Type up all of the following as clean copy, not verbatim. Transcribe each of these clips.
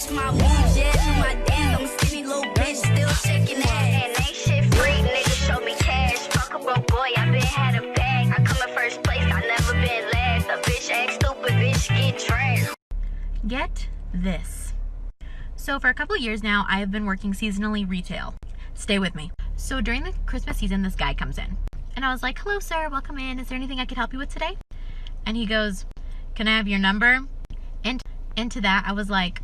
watching my moves, yeah, do my dance. I'm a skinny little bitch, still shaking ass. And ain't shit free, niggas show me cash. Fuck a broke boy, I been had a bag. I come in first place, I never been last. A bitch act stupid, bitch get trashed. Get this. So for a couple of years now, I have been working seasonally retail. Stay with me. So during the Christmas season, this guy comes in. And I was like, hello, sir, welcome in. Is there anything I could help you with today? And he goes, can I have your number? And into that, I was like,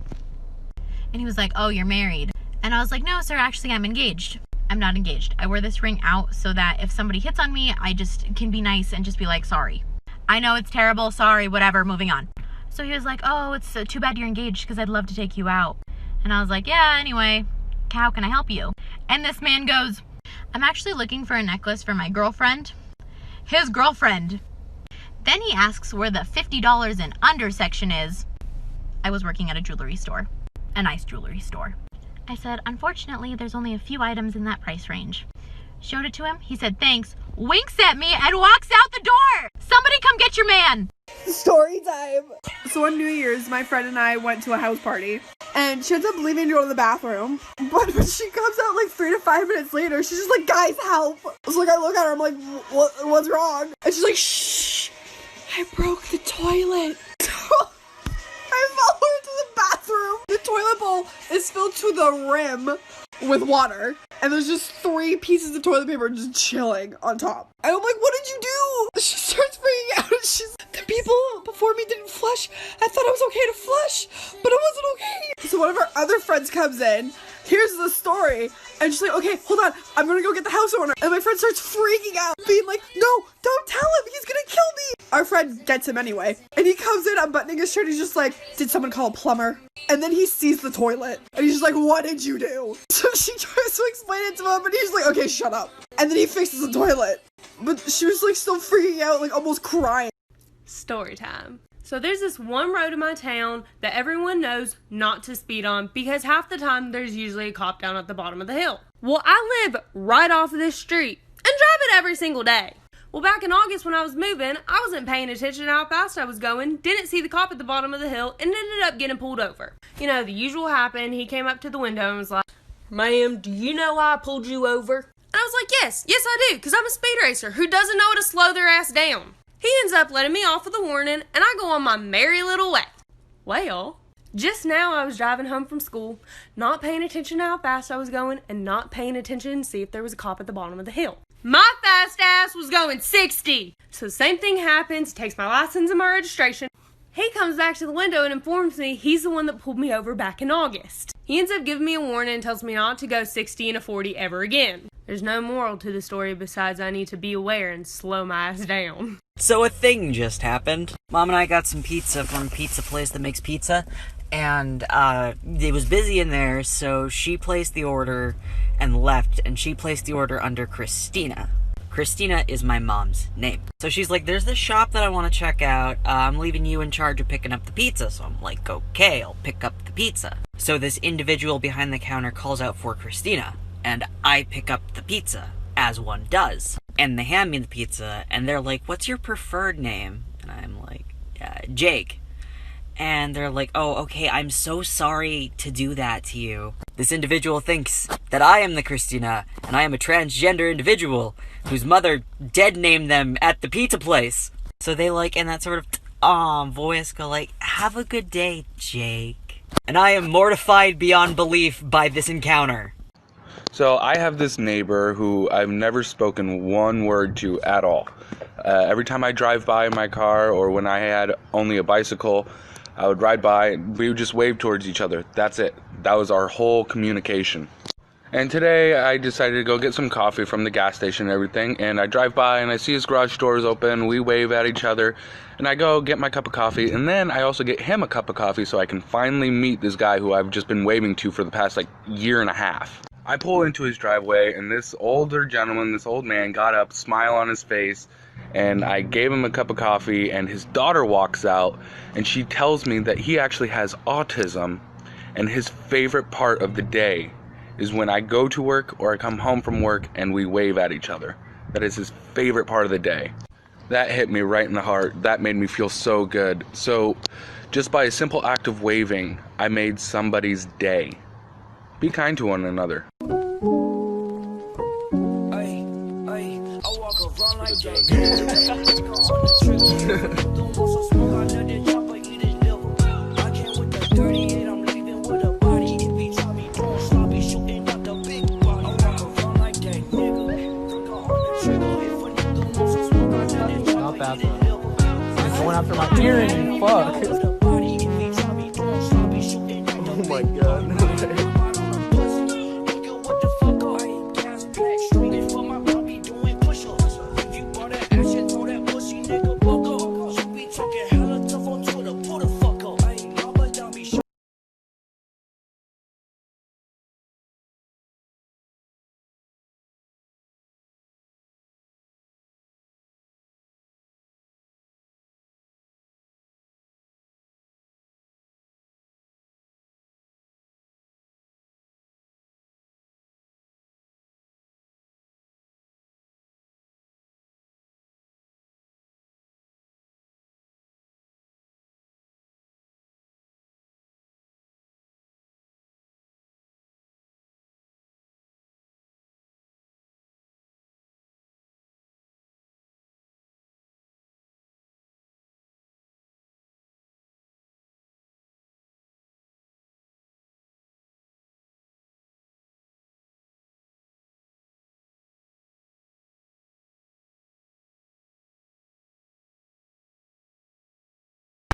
and he was like, oh, you're married. And I was like, no, sir, actually, I'm engaged. I'm not engaged. I wear this ring out so that if somebody hits on me, I just can be nice and just be like, sorry. I know it's terrible, sorry, whatever, moving on. So he was like, oh, it's too bad you're engaged because I'd love to take you out. And I was like, yeah, anyway, how can I help you? And this man goes, I'm actually looking for a necklace for my girlfriend. His girlfriend. Then he asks where the $50 and under section is. I was working at a jewelry store. A nice jewelry store. I said, unfortunately, there's only a few items in that price range. Showed it to him. He said, thanks, winks at me, and walks out the door. Somebody come get your man. Story time. So on New Year's, my friend and I went to a house party, and she ends up leaving to go to the bathroom. But when she comes out like 3 to 5 minutes later, she's just like, guys, help. So like, I look at her, I'm like, what's wrong? And she's like, shh, I broke the toilet. I follow her to the bathroom. The toilet bowl is filled to the rim with water, and there's just 3 pieces of toilet paper just chilling on top. And I'm like, what did you do? She starts freaking out, and the people before me didn't flush. I thought it was okay to flush, but it wasn't okay. So one of our other friends comes in, here's the story, and she's like, okay, hold on, I'm gonna go get the house owner. And my friend starts freaking out, being like, no, don't tell him, he's gonna kill me. Our friend gets him anyway, and he comes in unbuttoning his shirt, he's just like, did someone call a plumber? And then he sees the toilet, and he's just like, what did you do? So she tries to explain it to him, and he's like, okay, shut up. And then he fixes the toilet. But she was like still freaking out, like almost crying. Story time. So there's this one road in my town that everyone knows not to speed on because half the time there's usually a cop down at the bottom of the hill. Well, I live right off of this street and drive it every single day. Well, back in August when I was moving, I wasn't paying attention to how fast I was going, didn't see the cop at the bottom of the hill, and ended up getting pulled over. You know, the usual happened. He came up to the window and was like, ma'am, do you know why I pulled you over? And I was like, yes, I do, because I'm a speed racer who doesn't know how to slow their ass down. He ends up letting me off with a warning, and I go on my merry little way. Well, just now I was driving home from school, not paying attention to how fast I was going, and not paying attention to see if there was a cop at the bottom of the hill. My fast ass was going 60. So same thing happens, takes my license and my registration. He comes back to the window and informs me he's the one that pulled me over back in August. He ends up giving me a warning and tells me not to go 60 and a 40 ever again. There's no moral to the story besides I need to be aware and slow my ass down. So a thing just happened. Mom and I got some pizza from a pizza place that makes pizza, and it was busy in there, so she placed the order and left, and she placed the order under Christina. Christina is my mom's name. So she's like, there's this shop that I want to check out. I'm leaving you in charge of picking up the pizza. So I'm like, okay, I'll pick up the pizza. So this individual behind the counter calls out for Christina, and I pick up the pizza, as one does. And they hand me the pizza, and they're like, what's your preferred name? And I'm like, Jake. And they're like, oh, okay, I'm so sorry to do that to you. This individual thinks that I am the Christina, and I am a transgender individual whose mother dead named them at the pizza place. So they like, in that sort of voice, go like, have a good day, Jake. And I am mortified beyond belief by this encounter. So I have this neighbor who I've never spoken one word to at all. Every time I drive by in my car, or when I had only a bicycle, I would ride by, we would just wave towards each other. That's it. That was our whole communication. And today I decided to go get some coffee from the gas station and everything, and I drive by and I see his garage doors open, we wave at each other, and I go get my cup of coffee, and then I also get him a cup of coffee so I can finally meet this guy who I've just been waving to for the past year and a half. I pull into his driveway, and this older gentleman, this old man, got up, smile on his face, and I gave him a cup of coffee, and his daughter walks out, and she tells me that he actually has autism, and his favorite part of the day is when I go to work or I come home from work and we wave at each other. That is his favorite part of the day. That hit me right in the heart. That made me feel so good. So Just by a simple act of waving, I made somebody's day. Be kind to one another. Not that though. Going after my hearing, fuck. Oh my god.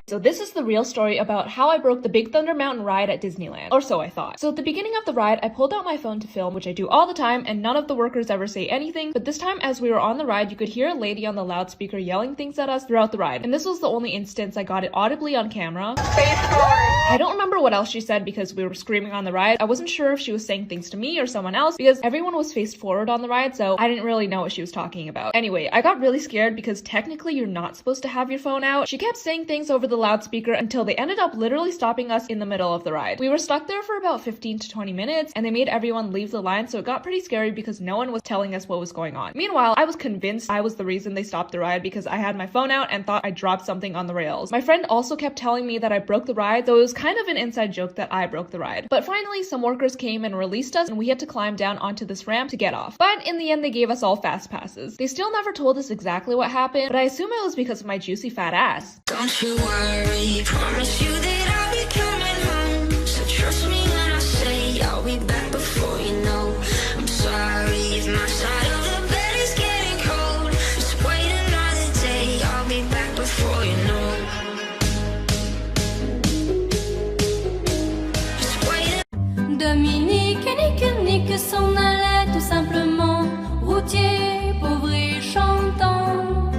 So this is the real story about how I broke the Big Thunder Mountain ride at Disneyland, or so I thought. So at the beginning of the ride, I pulled out my phone to film, which I do all the time, and none of the workers ever say anything, but this time as we were on the ride, you could hear a lady on the loudspeaker yelling things at us throughout the ride, and this was the only instance I got it audibly on camera. I don't remember what else she said because we were screaming on the ride. I wasn't sure if she was saying things to me or someone else because everyone was faced forward on the ride, so I didn't really know what she was talking about. Anyway, I got really scared because technically you're not supposed to have your phone out. She kept saying things over the loudspeaker until they ended up literally stopping us in the middle of the ride. We were stuck there for about 15 to 20 minutes and they made everyone leave the line, so it got pretty scary because no one was telling us what was going on. Meanwhile, I was convinced I was the reason they stopped the ride because I had my phone out and thought I dropped something on the rails. My friend also kept telling me that I broke the ride, so it was kind of an inside joke that I broke the ride. But finally, some workers came and released us and we had to climb down onto this ramp to get off. But in the end, they gave us all fast passes. They still never told us exactly what happened, but I assume it was because of my juicy fat ass. Don't you worry, promise you that I'll be coming home. So trust me when I say I'll be back before you know. I'm sorry if my side of the bed is getting cold. Just wait another day, I'll be back before you know. Just wait. Dominique, nique, s'en allait tout simplement. Routier, pauvre et chantant.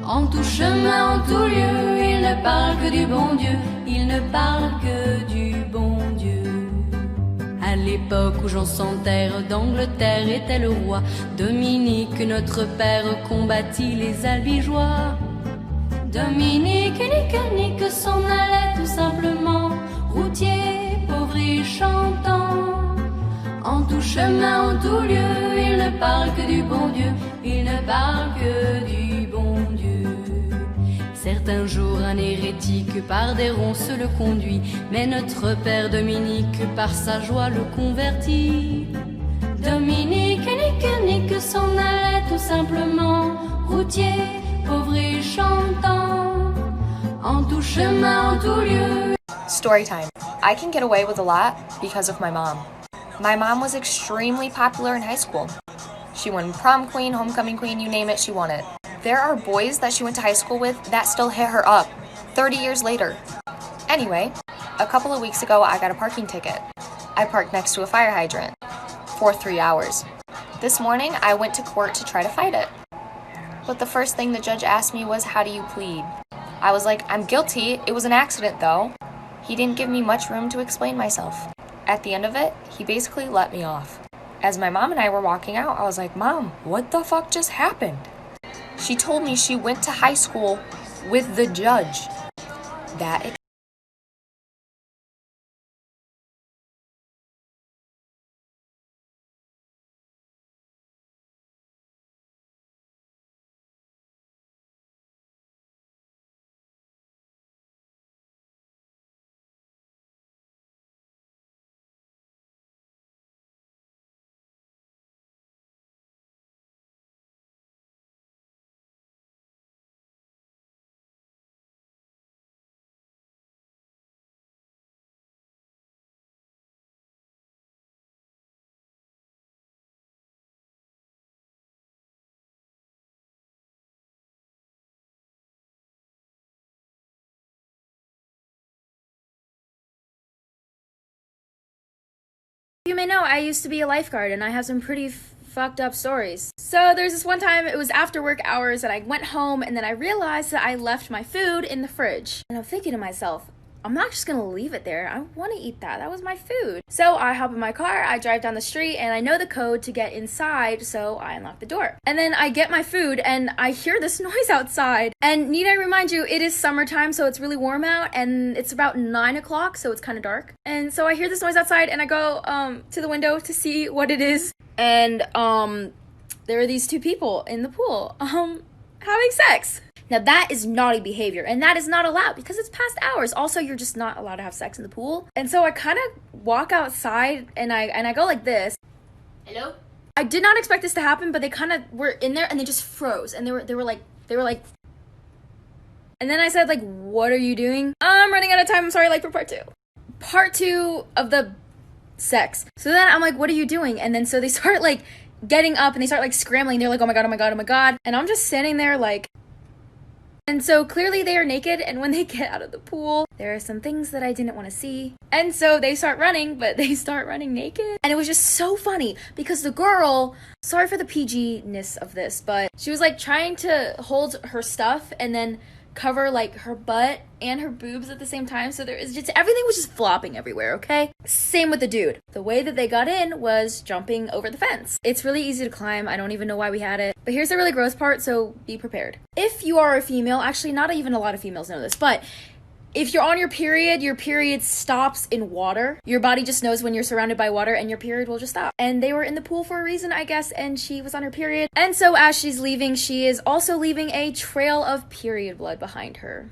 En tout chemin, en tout lieu, il ne parle que du bon Dieu, il ne parle que du bon Dieu. À l'époque où Jean sans terre d'Angleterre était le roi, Dominique, notre père, combattit les albigeois. Dominique, nique, s'en allait tout simplement, routier, pauvre et chantant. En tout chemin, en tout lieu, il ne parle que du bon Dieu, il ne parle que du bon Dieu. Certains jours, un hérétique par des ronces le conduit, mais notre père Dominique, par sa joie, le convertit. Dominique, nique, s'en allait tout simplement, routier, pauvre et chantant. En tout chemin, en tout lieu. Story time. I can get away with a lot because of my mom. My mom was extremely popular in high school. She won prom queen, homecoming queen, you name it, she won it. There are boys that she went to high school with that still hit her up 30 years later. Anyway, a couple of weeks ago, I got a parking ticket. I parked next to a fire hydrant for 3 hours. This morning, I went to court to try to fight it. But the first thing the judge asked me was, how do you plead? I was like, I'm guilty. It was an accident, though. He didn't give me much room to explain myself. At the end of it, he basically let me off. As my mom and I were walking out, I was like, Mom, what the fuck just happened? She told me she went to high school with the judge. That may know, I used to be a lifeguard, and I have some pretty fucked up stories. So there's this one time, it was after work hours, and I went home, and then I realized that I left my food in the fridge. And I'm thinking to myself, I'm not just gonna leave it there. I want to eat that. That was my food. So I hop in my car, I drive down the street, and I know the code to get inside, so I unlock the door. And then I get my food, and I hear this noise outside. And need I remind you, it is summertime, so it's really warm out, and it's about 9 o'clock, so it's kind of dark. And so I hear this noise outside, and I go to the window to see what it is. And there are these two people in the pool having sex. Now that is naughty behavior, and that is not allowed because it's past hours. Also, you're just not allowed to have sex in the pool. And so I kind of walk outside, and I go like this. Hello? I did not expect this to happen, but they kind of were in there, and they just froze, and they were like. And then I said, like, what are you doing? I'm running out of time. I'm sorry, like, for part 2. Part 2 of the sex. So then I'm like, what are you doing? And then so they start like getting up, and they start like scrambling. They're like, oh my god, oh my god, oh my god. And I'm just standing there like. And so clearly they are naked, and when they get out of the pool, there are some things that I didn't want to see. And so they start running, but they start running naked. And it was just so funny because the girl, sorry for the PG-ness of this, but she was like trying to hold her stuff and then cover like her butt and her boobs at the same time. So there is just, everything was just flopping everywhere, okay? Same with the dude. The way that they got in was jumping over the fence. It's really easy to climb. I don't even know why we had it. But here's the really gross part, so be prepared. If you are a female, actually not even a lot of females know this, but if you're on your period stops in water. Your body just knows when you're surrounded by water, and your period will just stop. And they were in the pool for a reason, I guess, and she was on her period. And so as she's leaving, she is also leaving a trail of period blood behind her.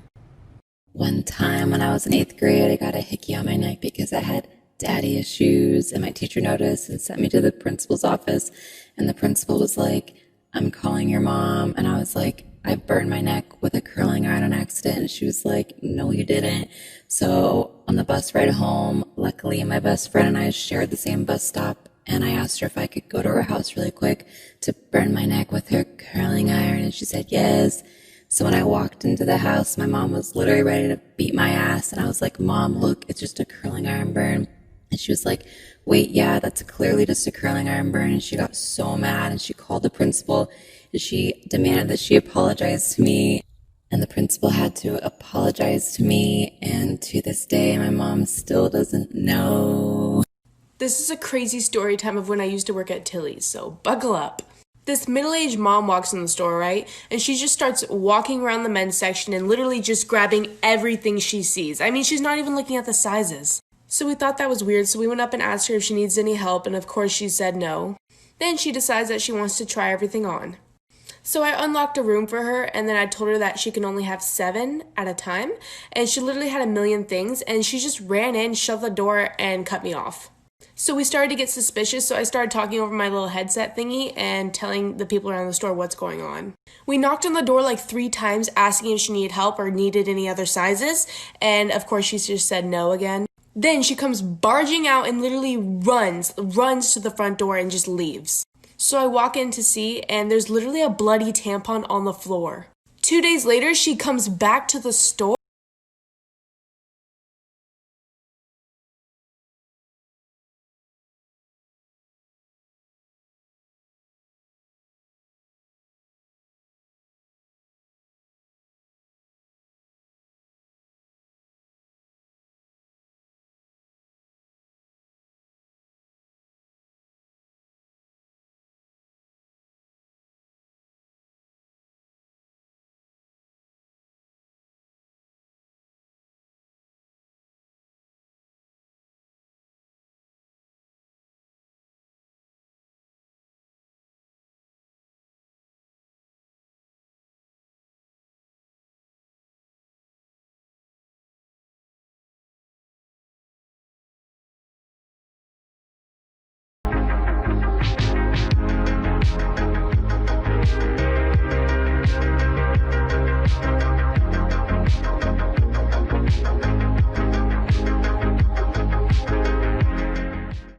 One time when I was in 8th grade, I got a hickey on my neck because I had daddy issues, and my teacher noticed and sent me to the principal's office. And the principal was like, I'm calling your mom. And I was like, I burned my neck with a curling iron on accident. And she was like, no, you didn't. So on the bus ride home, luckily my best friend and I shared the same bus stop. And I asked her if I could go to her house really quick to burn my neck with her curling iron. And she said, yes. So when I walked into the house, my mom was literally ready to beat my ass. And I was like, Mom, look, it's just a curling iron burn. And she was like, wait, yeah, that's clearly just a curling iron burn. And she got so mad, and she called the principal, and she demanded that she apologize to me. And the principal had to apologize to me. And to this day, my mom still doesn't know. This is a crazy story time of when I used to work at Tilly's, so buckle up. This middle-aged mom walks in the store, right? And she just starts walking around the men's section and literally just grabbing everything she sees. I mean, she's not even looking at the sizes. So we thought that was weird, so we went up and asked her if she needs any help, and of course she said no. Then she decides that she wants to try everything on. So I unlocked a room for her, and then I told her that she can only have 7 at a time, and she literally had a million things, and she just ran in, shoved the door, and cut me off. So we started to get suspicious, so I started talking over my little headset thingy and telling the people around the store what's going on. We knocked on the door like 3 times asking if she needed help or needed any other sizes, and of course she just said no again. Then she comes barging out and literally runs to the front door and just leaves. So I walk in to see, and there's literally a bloody tampon on the floor. 2 days later, she comes back to the store